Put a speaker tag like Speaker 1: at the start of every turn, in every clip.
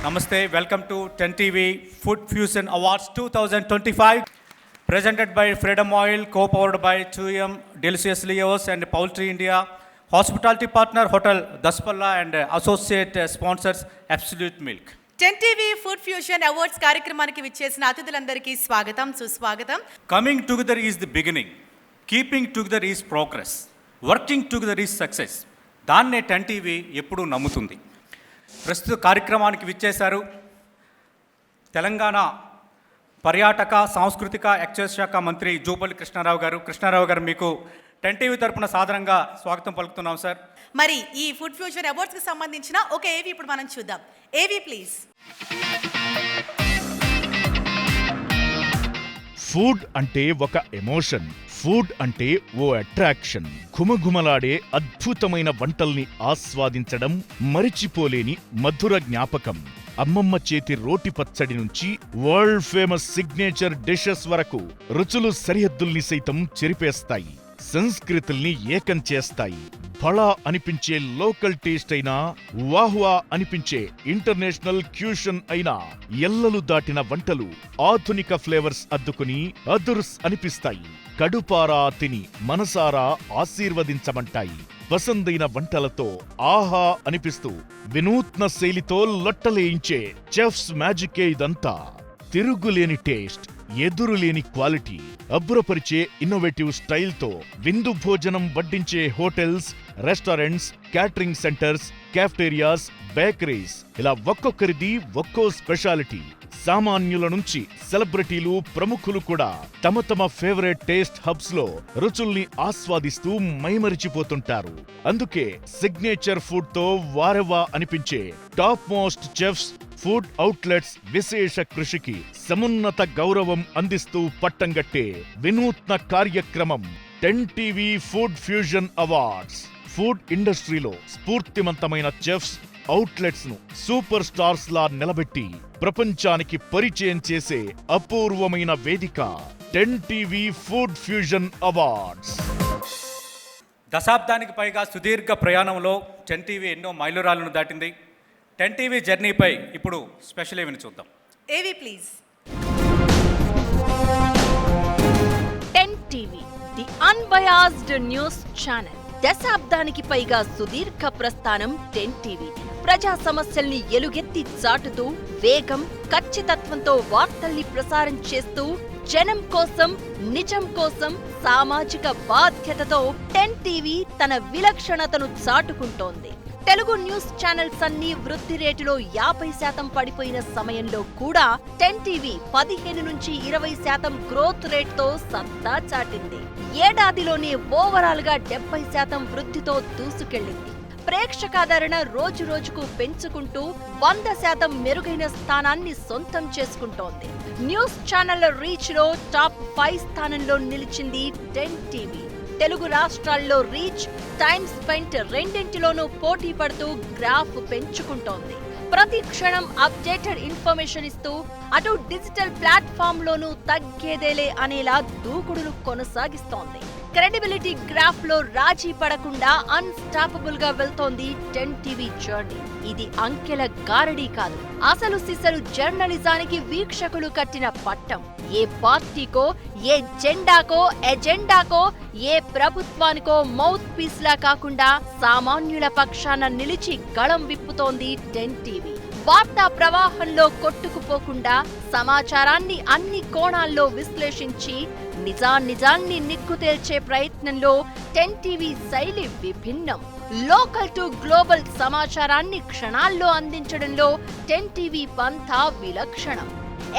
Speaker 1: Namaste, welcome to 10 TV Food Fusion Awards 2025, presented by Freedom Oil, co-powered by 2M Delicious Leos and Poultry India, hospitality partner Hotel Daspalla and associate sponsors Absolute Milk.
Speaker 2: 10 TV Food Fusion Awards కార్యక్రమానికి విచ్చేసిన అతిథులందరికీ స్వాగతం సుస్వాగతం.
Speaker 1: Coming together is the beginning, keeping together is progress, working together is success. దాన్నే 10 TV ఎప్పుడూ నమ్ముతుంది. ప్రస్తుత కార్యక్రమానికి విచ్చేశారు తెలంగాణ పర్యాటక సాంస్కృతిక ఎక్సైజ్ శాఖ మంత్రి జూపల్లి కృష్ణారావు గారు మీకు 10 TV తరపున సాదరంగా స్వాగతం పలుకుతున్నాం సార్.
Speaker 2: మరి ఈ ఫుడ్ ఫ్యూజన్ అవార్డ్స్కి సంబంధించిన ఒక ఏవి ఇప్పుడు మనం చూద్దాం. AV please.
Speaker 3: ఫుడ్ అంటే ఒక ఎమోషన్, ఫుడ్ అంటే ఓ అట్రాక్షన్. ఘుమఘుమలాడే అద్భుతమైన వంటల్ని ఆస్వాదించడం మరిచిపోలేని మధుర జ్ఞాపకం. అమ్మమ్మ చేతి రోటి పచ్చడి నుంచి వరల్డ్ ఫేమస్ సిగ్నేచర్ డిషెస్ వరకు రుచులు సరిహద్దుల్ని సైతం చెరిపేస్తాయి, సంస్కృతుల్ని ఏకం చేస్తాయి. బళా అనిపించే లోకల్ టేస్ట్ అయినా, వాహ్వా అనిపించే ఇంటర్నేషనల్ క్యూషన్ అయినా, ఎల్లలు దాటిన వంటలు ఆధునిక ఫ్లేవర్స్ అద్దుకుని అదుర్స్ అనిపిస్తాయి. కడుపారా తిని మనసారా ఆశీర్వదించమంటాయి. పసందైన వంటలతో ఆహా అనిపిస్తూ వినూత్న శైలితో లొట్టలేయించే చెఫ్స్ మ్యాజికే ఇదంతా. తిరుగులేని టేస్ట్, ఎదురులేని క్వాలిటీ, అబ్బురపరిచే ఇన్నోవేటివ్ స్టైల్తో విందు భోజనం వడ్డించే hotels, restaurants, catering centres, cafeterias, bakeries, ఇలా ఒక్కొక్కరిది ఒక్కో స్పెషాలిటీ. సామాన్యుల నుంచి సెలబ్రిటీలు, ప్రముఖులు కూడా తమ తమ ఫేవరెట్ టేస్ట్ హబ్స్ లో రుచుల్ని ఆస్వాదిస్తూ మైమరిచిపోతుంటారు. అందుకే సిగ్నేచర్ ఫుడ్ తో వారెవా అనిపించే top most chefs, food outlets విశేష కృషికి సమున్నత గౌరవం అందిస్తూ పట్టంగట్టే వినూత్న కార్యక్రమం 10 TV food fusion awards. Food ఇండస్ట్రీలో స్ఫూర్తిమంతమైన చెఫ్స్, అవుట్లెట్స్ ను సూపర్ స్టార్స్ లా నిలబెట్టి ప్రపంచానికి పరిచయం చేసే అపూర్వమైన వేదిక 10 TV ఫుడ్ ఫ్యూజన్ అవార్డ్స్.
Speaker 1: దశాబ్దానికి పైగా సుదీర్ఘ ప్రయాణంలో 10 TV ఎన్నో మైలురాళ్లను దాటింది. 10 TV జర్నీపై ఇప్పుడు స్పెషల్ ఏవిని చూద్దాం.
Speaker 2: AV please.
Speaker 4: 10 TV, the unbiased news channel. దశాబ్దానికి పైగా సుదీర్ఘ ప్రస్థానం 10 TV. ప్రజా సమస్యల్ని ఎలుగెత్తి చాటుతూ వేగం, ఖచ్చితత్వంతో వార్తల్ని ప్రసారం చేస్తూ జనం కోసం, నిజం కోసం, సామాజిక బాధ్యతతో 10 TV తన విలక్షణతను చాటుకుంటోంది. తెలుగు న్యూస్ ఛానల్స్ అన్ని వృద్ధి రేటులో 50% పడిపోయిన సమయంలో కూడా 10 TV 15 నుంచి 20% గ్రోత్ రేట్తో సత్తా చాటింది. ఏడాదిలోనే ఓవరాల్ గా 70% వృద్ధితో దూసుకెళ్లింది. ప్రేక్షకాదరణ రోజు రోజుకు పెంచుకుంటూ 100% మెరుగైన స్థానాన్ని సొంతం చేసుకుంటోంది. న్యూస్ ఛానళ్ల రీచ్ లో టాప్ 5 స్థానంలో నిలిచింది 10 TV. తెలుగు రాష్ట్రాల్లో రీచ్, టైం స్పెంట్ రెండింటిలోనూ పోటీ పడుతూ గ్రాఫ్ పెంచుకుంటోంది. ప్రతి క్షణం అప్డేటెడ్ ఇన్ఫర్మేషన్ ఇస్తూ అటు డిజిటల్ ప్లాట్ఫామ్ లోనూ తగ్గేదేలే అనేలా దూకుడును కొనసాగిస్తోంది. క్రెడిబిలిటీ గ్రాఫ్ లో రాజీ పడకుండా అన్స్టాపబుల్ గా వెళ్తోంది 10 TV జర్నీ. ఇది అంకెల గారడీ కాదు, అసలు సిసలు జర్నలిజానికి వీక్షకులు కట్టిన పట్టం. ఏ పార్టీకో, ఏ జెండాకో, ఎజెండాకో, ఏ ప్రభుత్వానికో మౌత్ పీస్ లా కాకుండా సామాన్యుల పక్షాన నిలిచి గళం విప్పుతోంది 10 TV. వార్తా ప్రవాహంలో కొట్టుకుపోకుండా సమాచారాన్ని అన్ని కోణాల్లో విశ్లేషించి నిజాన్ని నిగ్గు తేల్చే ప్రయత్నంలో 10 TV శైలి విభిన్నం. లోకల్ టు గ్లోబల్ సమాచారాన్ని క్షణాల్లో అందించడంలో 10 TV పంథా విలక్షణం.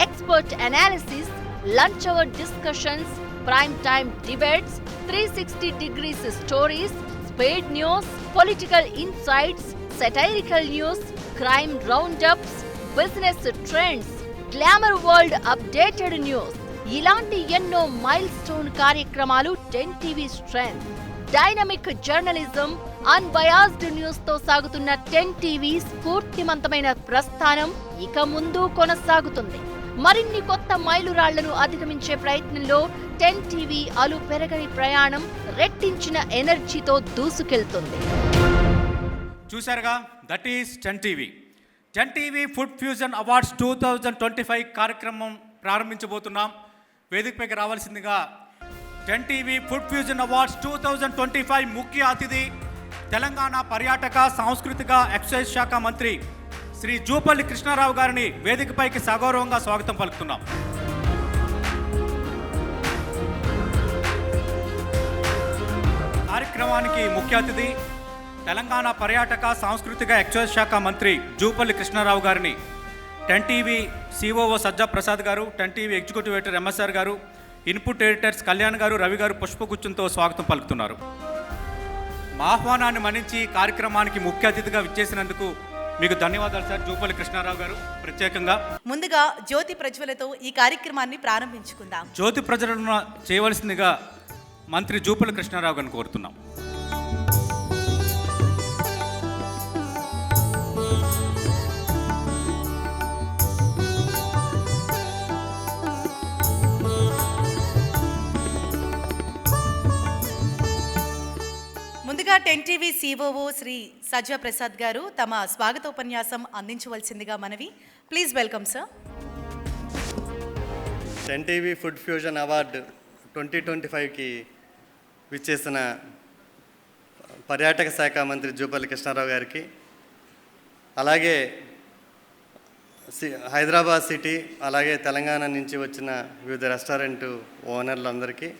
Speaker 4: Expert analysis, lunch hour discussions, prime time debates, 360 degrees stories, speed news, political insights, satirical news, crime roundups, business trends, glamour world updated news, ఇలాంటి ఎన్నో మైల్ స్టోన్ కార్యక్రమాలు 10 TV strength. Dynamic journalism, unbiased news తో సాగుతున్న 10 TV స్ఫూర్తిమంతమైన ప్రస్థానం ఇక ముందు కొనసాగుతుంది. మరిన్ని కొత్త మైలురాళ్లను అధిగమించే ప్రయత్నంలో 10 TV అలు పెరగని ప్రయాణం రెట్టించిన ఎనర్జీతో దూసుకెళ్తుంది.
Speaker 1: చూశారుగా, that is 10 TV. Ten TV food fusion awards 2025 కార్యక్రమం ప్రారంభించబోతున్నాం. వేదికపైకి రావాల్సిందిగా ten TV food fusion awards 2025 ముఖ్య అతిథి తెలంగాణ పర్యాటక సాంస్కృతిక ఎక్సైజ్ శాఖ మంత్రి శ్రీ జూపల్లి కృష్ణారావు గారిని వేదికపైకి సగౌరవంగా స్వాగతం పలుకుతున్నాం. కార్యక్రమానికి ముఖ్య అతిథి తెలంగాణ పర్యాటక సాంస్కృతిక ఎక్సైజ్ శాఖ మంత్రి జూపల్లి కృష్ణారావు గారిని టెన్ టీవీ సిఓఓ సజ్జా ప్రసాద్ గారు, ten TV executive editor MSR గారు, ఇన్పుట్ ఎడిటర్స్ కళ్యాణ్ గారు, రవి గారు పుష్పగుచ్చంతో స్వాగతం పలుకుతున్నారు. మా ఆహ్వానాన్ని మన్నించి కార్యక్రమానికి ముఖ్య అతిథిగా విచ్చేసినందుకు మీకు ధన్యవాదాలు సార్ జూపల్లి కృష్ణారావు గారు. ప్రత్యేకంగా
Speaker 2: ముందుగా జ్యోతి ప్రజ్వలతో ఈ కార్యక్రమాన్ని ప్రారంభించుకుందాం.
Speaker 1: జ్యోతి ప్రజ్వలన చేయవలసిందిగా మంత్రి జూపల్లి కృష్ణారావు గారిని కోరుతున్నాం.
Speaker 2: ముందుగా ten TV COO Shri Sajja Prasad గారు తమ స్వాగతోపన్యాసం అందించవలసిందిగా మనవి. Please welcome sir.
Speaker 5: Ten TV food fusion award 2025కి విచ్చేసిన పర్యాటక శాఖ మంత్రి జూపల్లి కృష్ణారావు గారికి, అలాగే హైదరాబాద్ సిటీ అలాగే తెలంగాణ నుంచి వచ్చిన వివిధ రెస్టారెంట్ ఓనర్లందరికీ,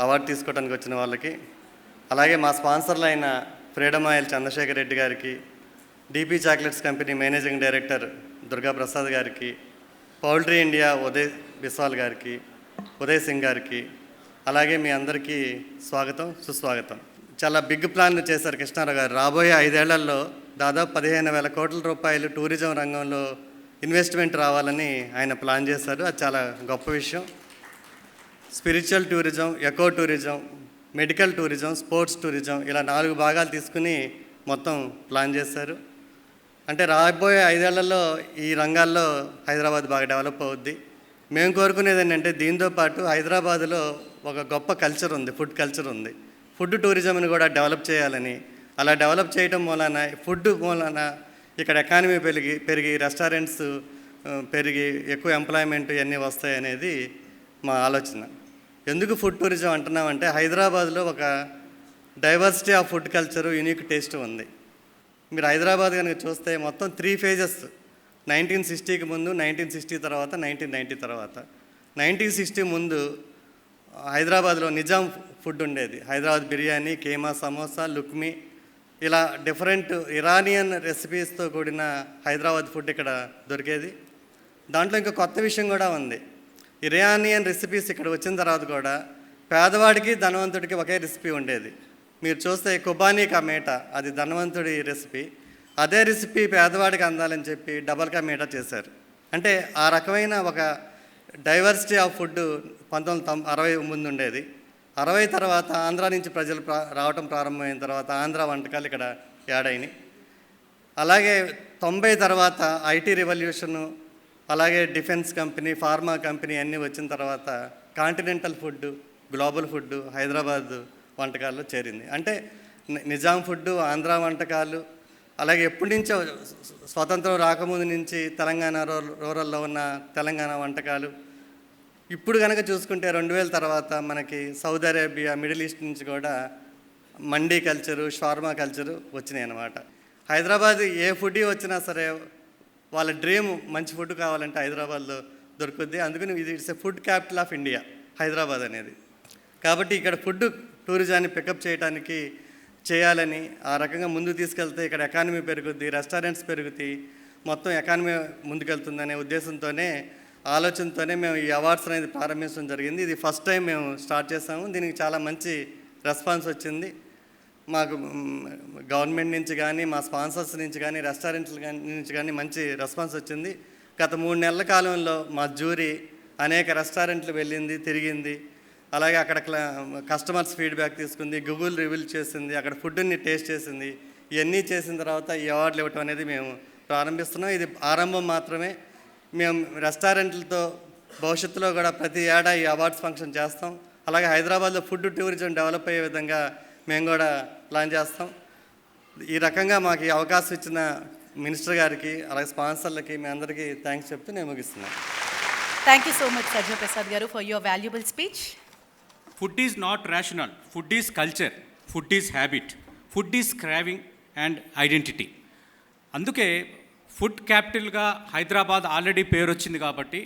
Speaker 5: అవార్డు తీసుకోవడానికి వచ్చిన వాళ్ళకి, అలాగే మా స్పాన్సర్లైన ఫ్రీడమ్ ఆయిల్ చంద్రశేఖర్ రెడ్డి గారికి, DP chocolates company managing director Durga Prasad గారికి, పౌల్ట్రీ ఇండియా ఉదయ్ బిస్వాల్ గారికి, ఉదయ్ సింగ్ గారికి, అలాగే మీ అందరికీ స్వాగతం, సుస్వాగతం. చాలా బిగ్ ప్లాన్ చేశారు కృష్ణారావు గారు. రాబోయే 5 ఏళ్లలో దాదాపు 15,000 కోట్ల రూపాయలు టూరిజం రంగంలో ఇన్వెస్ట్మెంట్ రావాలని ఆయన ప్లాన్ చేశారు. అది చాలా గొప్ప విషయం. Spiritual tourism, eco tourism, medical tourism, sports tourism, ఇలా 4 భాగాలు తీసుకుని మొత్తం ప్లాన్ చేశారు. అంటే రాబోయే 5 ఏళ్లలో ఈ రంగాల్లో హైదరాబాద్ బాగా డెవలప్ అవుద్ది. మేము కోరుకునేది ఏంటంటే దీంతో పాటు హైదరాబాద్లో ఒక గొప్ప కల్చర్ ఉంది, ఫుడ్ కల్చర్ ఉంది. ఫుడ్ టూరిజంని కూడా డెవలప్ చేయాలని, అలా డెవలప్ చేయటం మూలాన ఫుడ్ మూలాన ఇక్కడ ఎకానమీ పెరిగి రెస్టారెంట్స్ పెరిగి ఎక్కువ ఎంప్లాయ్మెంట్ ఇవన్నీ వస్తాయనేది మా ఆలోచన. ఎందుకు ఫుడ్ టూరిజం అంటున్నామంటే హైదరాబాద్లో ఒక diversity of food culture, unique taste ఉంది. మీరు హైదరాబాద్ కనుక చూస్తే మొత్తం 3 ఫేజెస్, 1960కి ముందు, 1960 తర్వాత, 1990 తర్వాత. 1960 ముందు హైదరాబాద్లో నిజాం ఫుడ్ ఉండేది. హైదరాబాద్ బిర్యానీ, కీమా, సమోసా, లుక్మీ, ఇలా డిఫరెంట్ ఇరానియన్ రెసిపీస్తో కూడిన హైదరాబాద్ ఫుడ్ ఇక్కడ దొరికేది. దాంట్లో ఇంకా కొత్త విషయం కూడా ఉంది. ఇరానియన్ రెసిపీస్ ఇక్కడ వచ్చిన తర్వాత కూడా పేదవాడికి ధనవంతుడికి ఒకే రెసిపీ ఉండేది. మీరు చూస్తే కుబానీ కా మీఠా, అది ధనవంతుడి రెసిపీ. అదే రెసిపీ పేదవాడికి అందాలని చెప్పి డబల్ కా మీఠా చేశారు. అంటే ఆ రకమైన ఒక డైవర్సిటీ ఆఫ్ ఫుడ్ 1960 ముందు ఉండేది. 60 తర్వాత ఆంధ్ర నుంచి ప్రజలు రావటం ప్రారంభమైన తర్వాత ఆంధ్ర వంటకాలు ఇక్కడ యాడ్ అయినాయి. అలాగే 90 తర్వాత ఐటీ రెవల్యూషను, అలాగే డిఫెన్స్ కంపెనీ, ఫార్మా కంపెనీ అన్నీ వచ్చిన తర్వాత continental food, global food Hyderabad వంటకాల్లో చేరింది. అంటే నిజాం ఫుడ్, ఆంధ్ర వంటకాలు, అలాగే ఎప్పటి నుంచో స్వతంత్రం రాకముందు నుంచి తెలంగాణ రూరల్లో ఉన్న తెలంగాణ వంటకాలు. ఇప్పుడు కనుక చూసుకుంటే 2000 తర్వాత మనకి సౌదీ అరేబియా, మిడిల్ ఈస్ట్ నుంచి కూడా మండీ కల్చరు, షార్మా కల్చరు వచ్చినాయి అన్నమాట. హైదరాబాద్ ఏ ఫుడ్ వచ్చినా సరే వాళ్ళ డ్రీమ్ మంచి ఫుడ్ కావాలంటే హైదరాబాద్లో దొరుకుద్ది. అందుకని ఇది it's a food capital of India Hyderabad అనేది. కాబట్టి ఇక్కడ ఫుడ్ టూరిజాన్ని పికప్ చేయడానికి చేయాలని, ఆ రకంగా ముందుకు తీసుకెళ్తే ఇక్కడ ఎకానమీ పెరుగుద్ది, రెస్టారెంట్స్ పెరుగుతాయి, మొత్తం ఎకానమీ ముందుకెళ్తుందనే ఉద్దేశంతోనే, ఆలోచనతోనే మేము ఈ అవార్డ్స్ అనేది ప్రారంభించడం జరిగింది. ఇది ఫస్ట్ టైం మేము స్టార్ట్ చేసాము. దీనికి చాలా మంచి రెస్పాన్స్ వచ్చింది. మాకు గవర్నమెంట్ నుంచి కానీ, మా స్పాన్సర్స్ నుంచి కానీ, రెస్టారెంట్ల నుంచి కానీ మంచి రెస్పాన్స్ వచ్చింది. గత 3 నెలల కాలంలో మా జ్యూరీ అనేక రెస్టారెంట్లు వెళ్ళింది, తిరిగింది. అలాగే అక్కడ కస్టమర్స్ ఫీడ్బ్యాక్ తీసుకుంది, గూగుల్ రివ్యూలు చేసింది, అక్కడ ఫుడ్ని టేస్ట్ చేసింది. ఇవన్నీ చేసిన తర్వాత ఈ అవార్డులు ఇవ్వటం అనేది మేము ప్రారంభిస్తున్నాం. ఇది ఆరంభం మాత్రమే. మేము రెస్టారెంట్లతో భవిష్యత్తులో కూడా ప్రతి ఏడా ఈ అవార్డ్స్ ఫంక్షన్ చేస్తాం. అలాగే హైదరాబాద్లో ఫుడ్ టూరిజం డెవలప్ అయ్యే విధంగా మేము కూడా ప్లాన్ చేస్తాం. ఈ రకంగా మాకు ఈ అవకాశం ఇచ్చిన మినిస్టర్ గారికి అలాగే స్పాన్సర్లకి మీ అందరికీ థ్యాంక్స్ చెప్తూ నేను ముగిస్తున్నాను.
Speaker 2: థ్యాంక్ యూ సో మచ్ సజ్జా ప్రసాద్ గారు for your valuable speech.
Speaker 1: Food is not rational, food is culture, food is habit, food is craving and identity. అందుకే ఫుడ్ క్యాపిటల్గా హైదరాబాద్ ఆల్రెడీ పేరు వచ్చింది కాబట్టి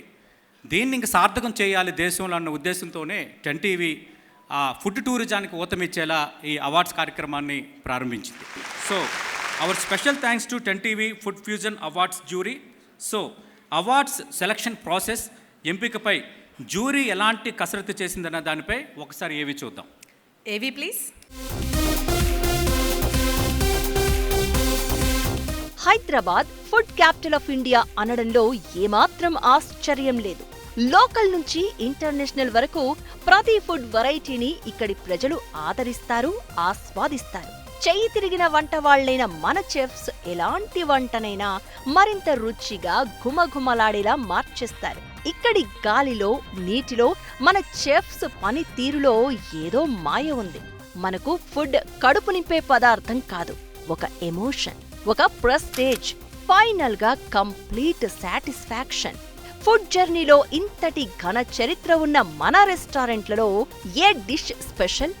Speaker 1: దీన్ని ఇంక సార్థకం చేయాలి దేశంలో అన్న ఉద్దేశంతోనే 10TV ఆ ఫుడ్ టూరిజానికి ఊతమిచ్చేలా ఈ అవార్డ్స్ కార్యక్రమాన్ని ప్రారంభించింది. So our special thanks to 10TV food fusion awards jury. So awards selection process ఎంపికపై జ్యూరీ ఎలాంటి కసరత్తు చేసిందన్న దానిపై ఒకసారి ఏవి చూద్దాం.
Speaker 2: AV please.
Speaker 4: Hyderabad food capital of India అనడంలో ఏమాత్రం ఆశ్చర్యం లేదు. లోకల్ నుంచి ఇంటర్నేషనల్ వరకు ప్రతి ఫుడ్ వెరైటీని ఇక్కడి ప్రజలు ఆదరిస్తారు, ఆస్వాదిస్తారు. చెయ్యి తిరిగిన వంట వాళ్లైన మన చెఫ్స్ ఎలాంటి వంటనైనా మరింత రుచిగా ఘుమఘుమలాడేలా మార్చేస్తారు. ఇక్కడి గాలిలో, నీటిలో మన చెఫ్స్ పని తీరులో ఏదో మాయ ఉంది. మనకు ఫుడ్ కడుపు నింపే పదార్థం కాదు, ఒక ఎమోషన్, ఒక ప్రెస్టేజ్, ఫైనల్ గా కంప్లీట్ సాటిస్ఫాక్షన్. ఫుడ్ జర్నీలో ఇంతటి ఘన చరిత్ర ఉన్న మన రెస్టారెంట్లలో ఏ డిష్ స్పెషల్,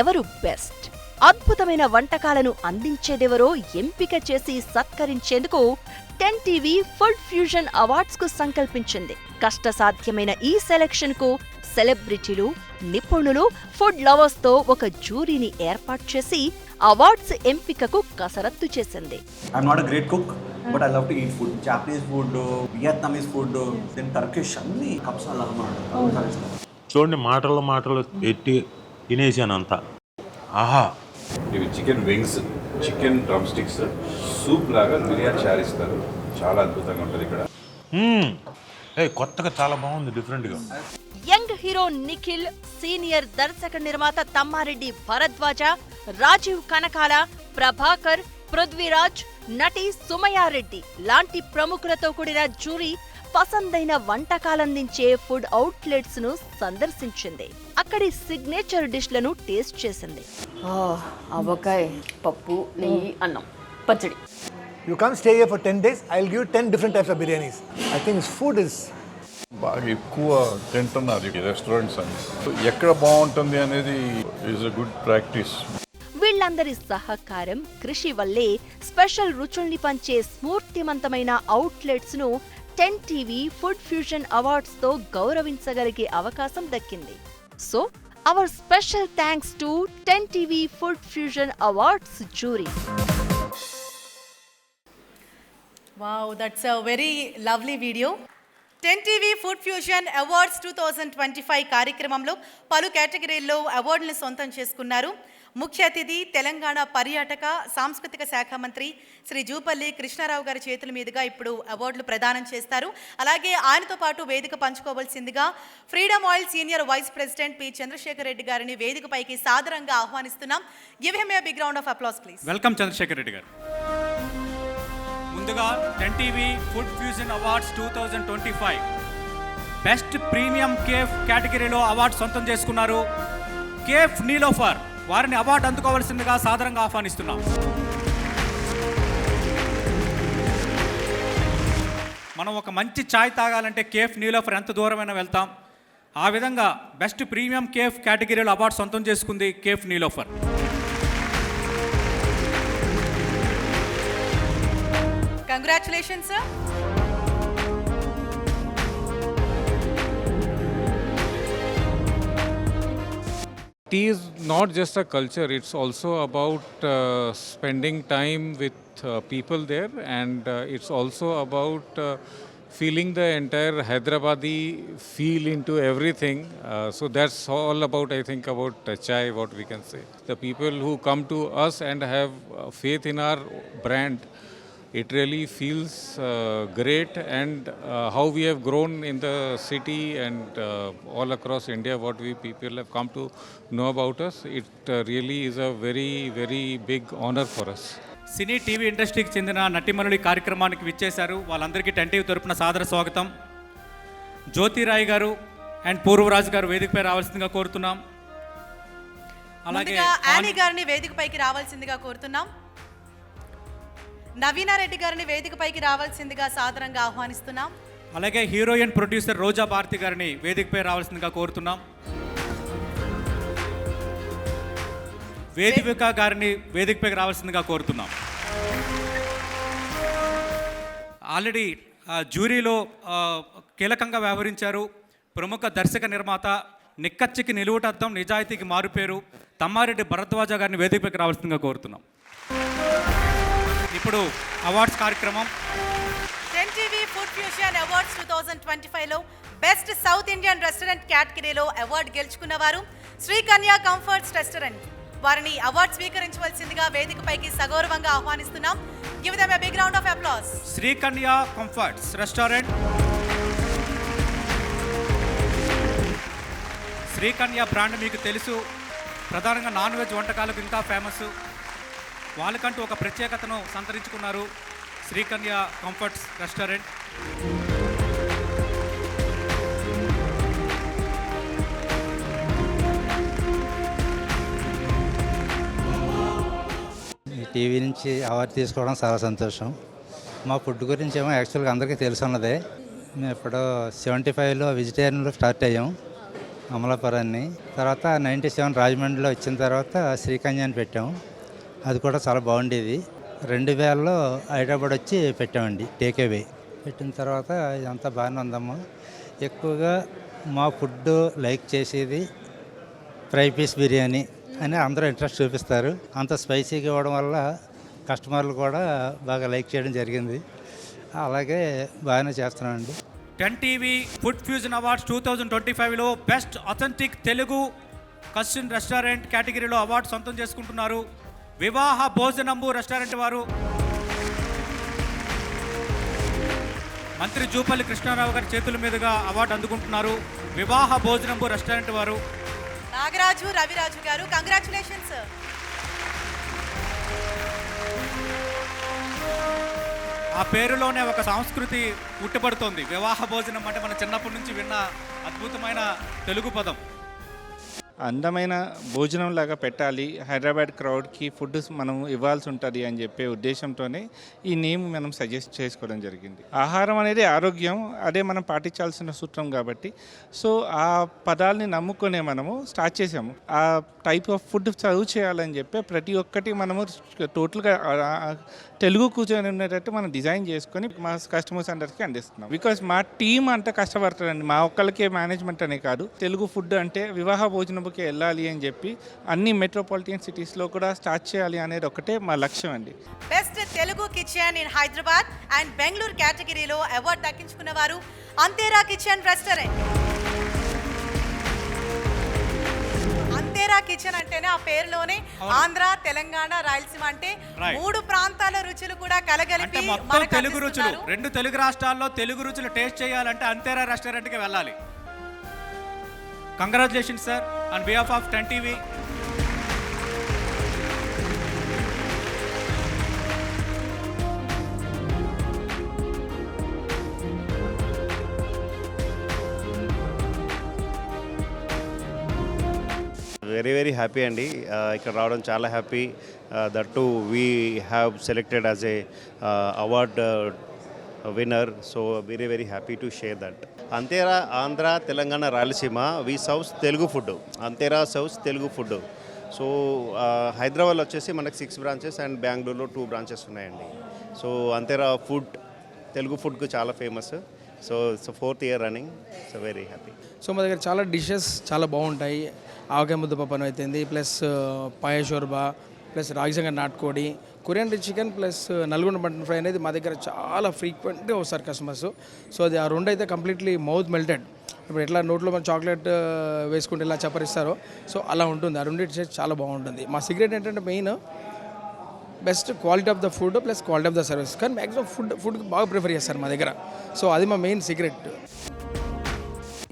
Speaker 4: ఎవరు బెస్ట్, అద్భుతమైన వంటకాలను అందించేదెవరో ఎంపిక చేసి సత్కరించేందుకు 10TV ఫుడ్ ఫ్యూజన్ అవార్డ్స్ కు సంకల్పించింది. కష్టసాధ్యమైన ఈ సెలక్షన్ కు సెలబ్రిటీలు, నిపుణులు, ఫుడ్ లవర్స్ తో ఒక జ్యూరీని ఏర్పాటు చేసి అవార్డ్స్ ఎంపికకు కసరత్తు చేసింది.
Speaker 6: I'm not a great cook, but I love to eat food. Japanese food, Vietnamese food, then Turkish అన్ని కప్స్ అలా అన్నమాట.
Speaker 7: చూడండి, మాటలు ఎట్టి తినేసాను అంతా. ఆహా,
Speaker 8: ఇవి chicken wings, chicken drum sticks, soup లాగా బిర్యానీ చారిస్తారు. చాలా అద్భుతంగా ఉంటుంది ఇక్కడ.
Speaker 7: కొత్తగా చాలా బాగుంది, డిఫరెంట్గా.
Speaker 4: యంగ్ హీరో నిఖిల్, సీనియర్ దర్శక నిర్మాత తమ్మారెడ్డి భరద్వాజ, రాజీవ్ కనకాల, ప్రభాకర్, పృథ్వీరాజ్, నటి సుమయారెడ్డి లాంటి ప్రముఖులతో కూడిన జ్యూరీ పసందైన వంటకాలందించే ఫుడ్ అవుట్లెట్స్ ను సందర్శించింది. అక్కడి సిగ్నేచర్ డిష్లను టేస్ట్ చేసింది.
Speaker 9: ఆవకాయ, పప్పు, నెయ్యి, అన్నం, పచ్చడి.
Speaker 10: You come stay here for 10 days, I'll give you 10 different types of biryanis. I think his food is
Speaker 8: బాగా ఎక్కువ తింటున్నారు ఈ రెస్టారెంట్స్ అని. ఎక్కడ బాగుంటుంది అనేది ఈజ్ అ గుడ్ ప్రాక్టీస్.
Speaker 4: వీళ్ళందరి సహకారం, కృషి వల్లే స్పెషల్ రుచుల్ని పంచే స్ఫూర్తిమంతమైన అవుట్లెట్స్ ను 10TV ఫుడ్ ఫ్యూజన్ అవార్డ్స్ తో గౌరవించగలిగే అవకాశం దక్కింది. So our special thanks to 10TV food fusion awards jury.
Speaker 2: Wow, that's a very lovely video. 10TV food fusion awards 2025 కార్యక్రమంలో పలు కేటగిరీల్లో అవార్డులను సొంతం చేసుకున్నారు. ముఖ్య అతిథి తెలంగాణ పర్యాటక సాంస్కృతిక శాఖ మంత్రి శ్రీ జూపల్లి కృష్ణారావు గారి చేతుల మీదుగా ఇప్పుడు అవార్డులు ప్రదానం చేస్తారు. అలాగే ఆయనతో పాటు వేదిక పంచుకోవాల్సిందిగా freedom oil senior vice president P Chandrasekhar Reddy గారిని వేదికపైకి సాదరంగా ఆహ్వానిస్తున్నాం. Give him a big round of applause please.
Speaker 1: Welcome Chandrasekhar Reddy గారు. ముందుగా 10TV food fusion awards 2025 best premium cafe కేటగిరీలో అవార్డు సొంతం చేసుకున్నారు కేఫ్ నీలోఫర్. వారిని అవార్డు అందుకోవాల్సిందిగా సాదరంగా ఆహ్వానిస్తున్నాం. మనం ఒక మంచి ఛాయ్ తాగాలంటే కేఫ్ నీలోఫర్ ఎంత దూరమైనా వెళ్తాం. ఆ విధంగా బెస్ట్ ప్రీమియం కేఫ్ కేటగిరీలో అవార్డు సొంతం చేసుకుంది cafe Niloufer.
Speaker 2: Congratulations, sir.
Speaker 11: Tea is not just a culture, it's also about spending time with people there, and it's also about feeling the entire Hyderabadi feel into everything. So that's all about, I think, about chai, what we can say. The people who come to us and have faith in our brand, it really feels great, and how we have grown in the city and all across India, what we people have come to know about us, it really is a very, very big honor for us.
Speaker 1: Cine TV ఇండస్ట్రీకి చెందిన నటిమణులు ఈ కార్యక్రమానికి విచ్చేశారు. వాళ్ళందరికీ 10TV తరపున సాదర స్వాగతం. జ్యోతిరాయ్ గారు అండ్ పూర్వరాజు గారు వేదికపై రావాల్సిందిగా కోరుతున్నాం. అలాగే
Speaker 2: యానీ గారిని వేదికపైకి రావాల్సిందిగా కోరుతున్నాం. నవీనారెడ్డి గారిని వేదికపైకి రావాల్సిందిగా సాదరంగా ఆహ్వానిస్తున్నాం.
Speaker 1: అలాగే హీరోయిన్ ప్రొడ్యూసర్ రోజా భారతి గారిని వేదికపై రావాల్సిందిగా కోరుతున్నాం. వేదిక గారిని వేదికపైకి రావాల్సిందిగా కోరుతున్నాం. ఆల్రెడీ జ్యూరీలో కీలకంగా వ్యవహరించారు ప్రముఖ దర్శక నిర్మాత, నిక్కచ్చికి నిలువుటద్దం, నిజాయితీకి మారుపేరు తమ్మారెడ్డి భరద్వాజ గారిని వేదికపైకి రావాల్సిందిగా కోరుతున్నాం. ఇప్పుడు అవార్డ్స్ కార్యక్రమం.
Speaker 2: 10TV ఫుడ్ ఫ్యూజన్ అవార్డ్స్ 2025లో బెస్ట్ సౌత్ ఇండియన్ రెస్టారెంట్ కేటగిరీలో అవార్డు గెలుచుకున్నవారు శ్రీకన్య కంఫర్ట్స్ రెస్టారెంట్. వారిని అవార్డు స్వీకరించవలసిందిగా వేదికపైకి సగౌరవంగా ఆహ్వానిస్తున్నాం. Give them a big round of applause.
Speaker 1: Srikanya comforts restaurant. Srikanya brand మీకు తెలుసు, ప్రధానంగా నాన్ వెజ్ వంటకాలకు ఇంకా ఫేమస్. వాళ్ళకంటూ ఒక ప్రత్యేకతను సంతరించుకున్నారు శ్రీకన్య కంఫర్ట్స్ రెస్టారెంట్.
Speaker 12: ఈ టీవీ నుంచి అవార్డు తీసుకోవడం చాలా సంతోషం. మా ఫుడ్ గురించి ఏమో యాక్చువల్గా అందరికీ తెలిసి ఉన్నదే. మేము ఇప్పుడు 75లో వెజిటేరియన్లో స్టార్ట్ అయ్యాం అమలాపురాన్ని. తర్వాత 97 రాజమండ్రిలో వచ్చిన తర్వాత శ్రీకన్యాన్ని పెట్టాం. అది కూడా చాలా బాగుండేది. 2000లో హైదరాబాద్ వచ్చి పెట్టామండి టేక్అవే. పెట్టిన తర్వాత ఇదంతా బాగానే ఉందమ్మా. ఎక్కువగా మా ఫుడ్ లైక్ చేసేది ఫ్రై పీస్ బిర్యానీ అని అందరూ ఇంట్రెస్ట్ చూపిస్తారు. అంత స్పైసీగా ఇవ్వడం వల్ల కస్టమర్లు కూడా బాగా లైక్ చేయడం జరిగింది. అలాగే బాగానే చేస్తున్నామండి.
Speaker 1: 10TV ఫుడ్ ఫ్యూజన్ అవార్డ్స్ 2025లో best authentic Telugu custom restaurant కేటగిరీలో అవార్డు సొంతం చేసుకుంటున్నారు వివాహ భోజనంబు రెస్టారెంట్ వారు. మంత్రి జూపల్లి కృష్ణారావు గారి చేతుల మీదుగా అవార్డు అందుకుంటున్నారు వివాహ భోజనంబు రెస్టారెంట్ వారు.
Speaker 2: నాగరాజు రవిరాజు గారు, కంగ్రాచులేషన్స్.
Speaker 1: ఆ పేరులోనే ఒక సంస్కృతి పుట్టుబడుతోంది. వివాహ భోజనం అంటే మన చిన్నప్పటి నుంచి విన్న అద్భుతమైన తెలుగు పదం.
Speaker 13: అందమైన భోజనం లాగా పెట్టాలి, హైదరాబాద్ క్రౌడ్కి ఫుడ్ మనం ఇవ్వాల్సి ఉంటుంది అని చెప్పే ఉద్దేశంతోనే ఈ నేమ్ మనం సజెస్ట్ చేసుకోవడం జరిగింది. ఆహారం అనేది ఆరోగ్యం, అదే మనం పాటించాల్సిన సూత్రం కాబట్టి సో ఆ పదాలని నమ్ముకునే మనము స్టార్ట్ చేసాము. ఆ టైప్ ఆఫ్ ఫుడ్ సర్వ్ చేయాలని చెప్పి ప్రతి ఒక్కటి మనము టోటల్గా తెలుగు కూర్చొని ఉండేటట్టు మనం డిజైన్ చేసుకొని మా కస్టమర్స్ అందరికీ అందిస్తున్నాం. బికాస్ మా టీం అంతా కష్టపడతారండి, మా ఒక్కరికే మేనేజ్మెంట్ అనే కాదు. తెలుగు ఫుడ్ అంటే వివాహ భోజనంకి వెళ్ళాలి అని చెప్పి అన్ని మెట్రోపాలిటన్ సిటీస్లో కూడా స్టార్ట్ చేయాలి అనేది ఒకటే మా లక్ష్యం అండి.
Speaker 2: Best Telugu kitchen in Hyderabad and Bengaluru కేటగిరీలో అవార్డు దక్కించుకున్న వారు అంతేరా కిచెన్ రెస్టారెంట్. అంతేరా కిచెన్ అంటేనే ఆ పేరులోనే ఆంధ్ర, తెలంగాణ, రాయలసీమ అంటే 3 ప్రాంతాల రుచులు కూడా కలగలిపి
Speaker 1: తెలుగు రుచులు, 2 తెలుగు రాష్ట్రాల్లో తెలుగు రుచులు టేస్ట్ చేయాలంటే అంతేరా రెస్టారెంట్కి వెళ్ళాలి. Congratulations sir on behalf of 10TV.
Speaker 5: Very happy అండి. ఇక్కడ రావడం చాలా happy. That too we have selected as a award winner. So very happy to share that. Antera Andhra, Telangana, Rayalaseema we serves Telugu food. Antera serves Telugu food. So హైదరాబాద్లో వచ్చేసి మనకు 6 బ్రాంచెస్ అండ్ బెంగళూరులో 2 branches ఉన్నాయండి. So అంతేరా ఫుడ్ తెలుగు ఫుడ్కు చాలా famous. So 4th year running. So very happy.
Speaker 14: So మా దగ్గర చాలా డిషెస్ చాలా బాగుంటాయి. ఆవకాయ ముద్దపప్పు అయితేంది, ప్లస్ పాయ షోర్బా, ప్లస్ రాగిజంగా నాటుకోడి, Korean chicken, plus Nalgonda mutton fry అనేది మా దగ్గర చాలా ఫ్రీక్వెంట్గా వస్తారు కస్టమర్స్. సో అది ఆ 2 అయితే కంప్లీట్లీ మౌత్ మెల్టెడ్. ఇప్పుడు ఎట్లా నోట్లో మన చాక్లెట్ వేసుకుంటే ఇలా చప్పరిస్తారో సో అలా ఉంటుంది. ఆ 2 డిషెస్ చాలా బాగుంటుంది. మా సీక్రెట్ ఏంటంటే main best quality of the food plus quality of the service. కానీ మ్యాక్సిమం ఫుడ్ బాగా ప్రిఫర్ చేస్తారు మా దగ్గర. సో అది మా మెయిన్ సీక్రెట్.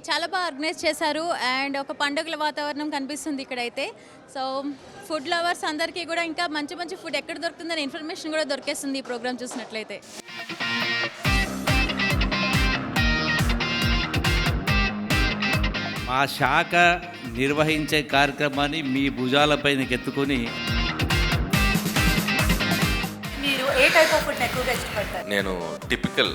Speaker 15: చాలా బాగా ఆర్గనైజ్ చేశారు అండ్ ఒక పండుగల వాతావరణం కనిపిస్తుంది ఇక్కడైతే. సో ఫుడ్ లవర్స్ అందరికీ కూడా ఇంకా మంచి ఫుడ్ ఎక్కడ దొరుకుతుందనే ఇన్ఫర్మేషన్ కూడా దొరికేస్తుంది ఈ ప్రోగ్రామ్ చూసినట్లయితే.
Speaker 16: మా శాఖ నిర్వహించే కార్యక్రమాన్ని మీ భుజాలపైన ఎత్తుకొని
Speaker 2: మీరు ఏ టైప్ టైప్ ఆఫ్ ఫుడ్ ఎక్కువగా ఇష్టపడతారు?
Speaker 17: నేను టిపికల్